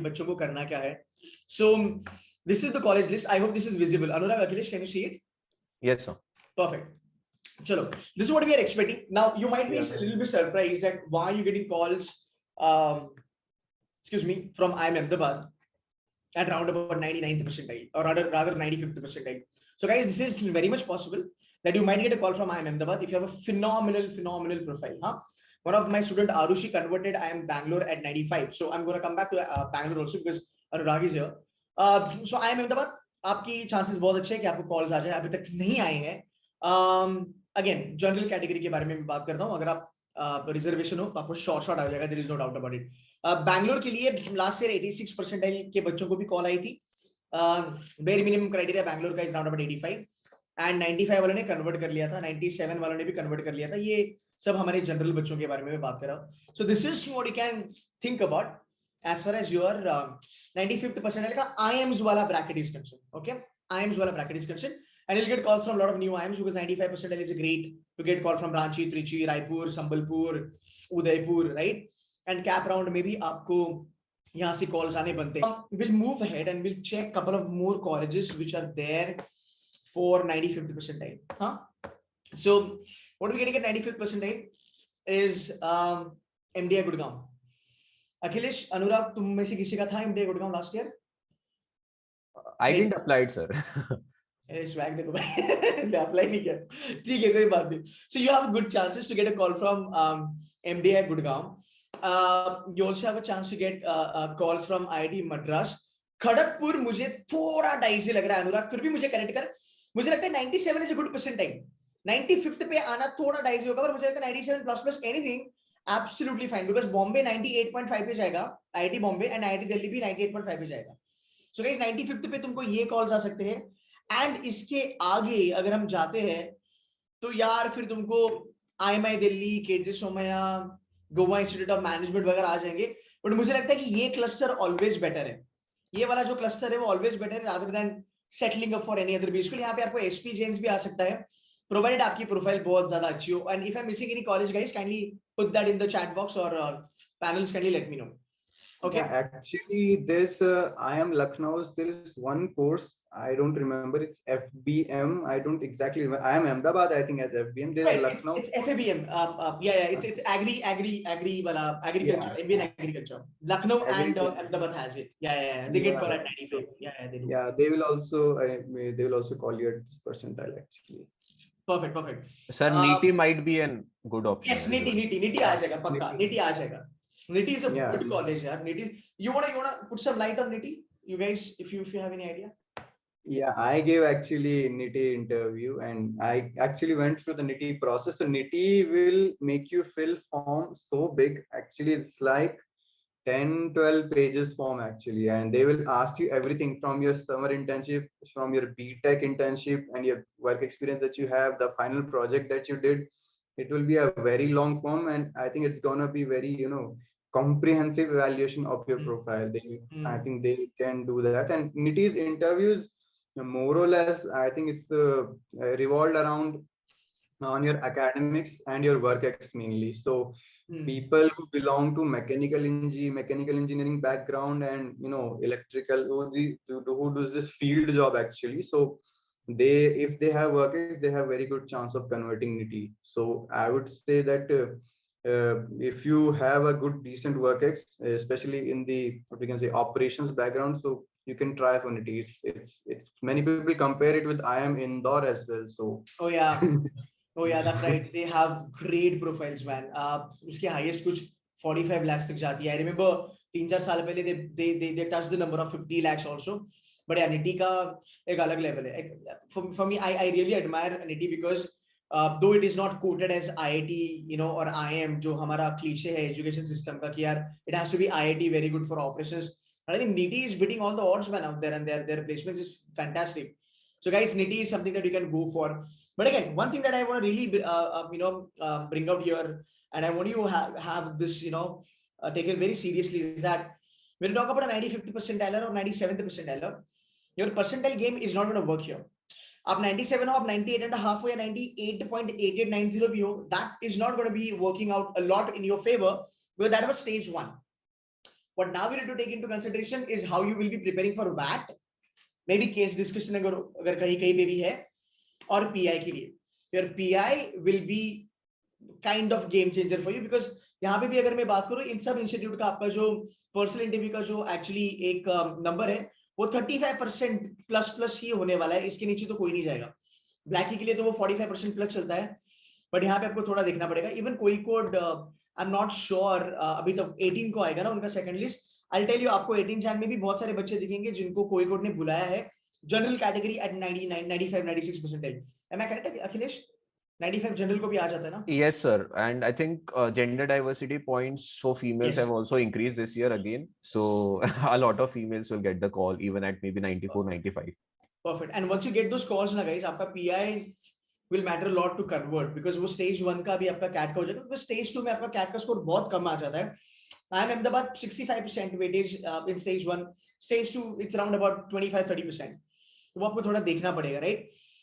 बच्चों को करना क्या है. So this is the college list. I hope this is visible. Anurag, Akhilesh, can you see it? Yes, sir. Perfect. Chalo, this is what we are expecting. Now you might be a little bit surprised that why are you getting calls, from IIM Ahmedabad at around about 99th percentile, or rather 95th percentile. So guys, this is very much possible that you might get a call from IIM Ahmedabad if you have a phenomenal profile. Huh? One of my student Arushi converted IIM Bangalore at 95. So I'm going to come back to Bangalore also because Anurag is here. So IIM Ahmedabad, आपकी chances बहुत अच्छे हैं कि आपको calls आ जाए. अभी तक नहीं आए हैं. Again, general category के बारे में बात करता हूँ. अगर आप रिजर्वेशन हो तो आपको शॉर्ट आ जाएगा. There is no doubt about it. Bangalore के लिए लास्ट ईयर 86 परसेंटाइल के बच्चों को भी कॉल आई थी. वेरी मिनिमम क्राइटेरिया बैंगलोर का इज राउंड अबाउट 85 एंड 95 वालों ने कन्वर्ट कर लिया था, 97 वालों ने भी कन्वर्ट कर लिया था. ये सब हमारे जनरल बच्चों के बारे में मैं बात कर रहा हूँ. So this is what you can think about as far as your 95th percentile का IIMs वाला bracket is concerned. Okay, IIMs वाला bracket is concerned, and you'll get calls from a lot of new IIMs because 95 percentile is a great to get call from Ranchi, Trichy, Raipur, Sambalpur, Udaipur, right? And cap round में भी आपको यहाँ से calls आने बनते हैं. We'll move ahead and we'll check couple of more colleges which are there for 95th percentile. Huh? So what we're getting at 95th percentile is MDI Gurgaon. Akhilesh, Anurag, तुम में से किसी का था MDI Gurgaon last year? I didn't apply it, sir. Swag देखो भाई, apply नहीं किया. ठीक है, कोई बात नहीं. So you have good chances to get a call from MDI Gurgaon. You also have a chance to get calls from IIT Madras. Kharagpur मुझे थोड़ा डाइसी लग रहा है अनुराग, फिर भी मुझे करेक्ट कर. मुझे लगता है 97 is a good percentile. 95th पे आना थोड़ा डाइसी होगा, पर मुझे लगता है 97 plus anything absolutely fine because Bombay 98.5 पे जाएगा, IIT Bombay and IIT Delhi भी 98.5 पे जाएगा. So guys 95th पे तुमको ये कॉल्स आ सकते हैं. एंड इसके आगे अगर हम जाते हैं तो यार फिर तुमको IMI Delhi, KJ Somaiya, Goa institute of management वगैरह आ जाएंगे. बट मुझे लगता है कि ये क्लस्टर ऑलवेज बेटर है. ये वाला जो क्लस्टर है वो ऑलवेज बेटर है rather than settling up for any other B school. यहाँ पे आपको एसपी जेम्स भी आ सकता है प्रोवाइडेड आपकी प्रोफाइल बहुत ज्यादा अच्छी हो. And if I am missing any college guys kindly put that in the chat box और panels kindly let me know. Okay. Yeah, actually, there's I am Lucknow's. There is one course I don't remember. It's FBM. I don't exactly remember. I am Ahmedabad. I think as FBM. There's right, Lucknow. It's FABM. It's agri wala agriculture. MBA in agriculture. Lucknow and Ahmedabad has it. Yeah. They get called at 95. Yeah, they do. Yeah, they will also call you at this percentile actually. Perfect. Sir, NITI might be a good option. Yes, NITI आ जाएगा पक्का. NITI आ जाएगा. NITI is a good college, yaar. NITI. You wanna put some light on NITI, you guys, if you have any idea? Yeah, I gave actually NITI interview, and I actually went through the NITI process. So NITI will make you fill form so big. Actually, it's like 10-12 pages form actually, and they will ask you everything from your summer internship, from your BTech internship, and your work experience that you have, the final project that you did. It will be a very long form, and I think it's gonna be very, comprehensive evaluation of your profile. I think they can do that. And NITI's interviews, more or less, I think it's revolved around on your academics and your work ex mainly. So people who belong to mechanical engineering background and electrical, who does this field job actually. So if they have work ex, they have very good chance of converting NITI. So I would say that if you have a good decent work ex, especially in the what we can say operations background, so you can try for NITI. It's many people compare it with IIM Indore as well. So oh yeah, that's right. They have great profiles, man. उसके highest कुछ 45 lakhs तक जाती है. I remember 3-4 साल पहले they touched the number of 50 lakhs also. But yeah, NITI का एक अलग level है. For me, I really admire NITI because though it is not quoted as IIT, or IIM, जो हमारा cliche है education system का कि यार it has to be IIT, very good for operations. And I think NITI is beating all the odds man out there, and their placements is fantastic. So guys, NITI is something that you can go for. But again, one thing that I want to really bring out here, and I want you to have this taken very seriously, is that when you talk about a 95th percentile or 97th percentile, your percentile game is not going to work here. आप 97 हो, आप 98.5 हो या 98.8890 भी हो, that is not going to be working out a lot in your favor because that was stage 1. what now we need to take into consideration is how you will be preparing for VAT, maybe case discussion अगर कहीं कहीं पे भी है, और PI के लिए. Your PI will be kind of game changer for you, because यहाँ पे भी अगर मैं बात करूँ, इन सब इंस्टीट्यूट का आपका जो पर्सनल इंटरव्यू का जो एक्चुअली एक नंबर है वो 35% प्लस ही होने वाला है, इसके नीचे तो कोई नहीं जाएगा. ब्लैकी के लिए तो वो 45% प्लस चलता है, बट यहाँ पे आपको थोड़ा देखना पड़ेगा. इवन कोई code I am not sure, अभी तो 18 को आएगा ना उनका second list. I tell you, आपको 18 जैन में भी बहुत सारे बच्चे दिखेंगे जिनको कोई कोड ने बुलाया है general category at 99, 95, 96 percentile. Am I correct Akhilesh? 95 general को भी आ जाता है ना? Yes, sir. And I think gender diversity points for females Yes. have also increased this year again. So a lot of females will get the call even at maybe 94, 95. Perfect. And once you get those calls ना guys, आपका PI will matter a lot to convert, because वो stage 1 का भी आपका CAT का हो जाएगा, because stage 2 में आपका CAT का स्कोर बहुत कम आ जाता है. I am Ahmedabad 65% weightage in stage 1. Stage 2 it's around about 25-30%. तो वो आपको थोड़ा देखना पड़ेगा, right?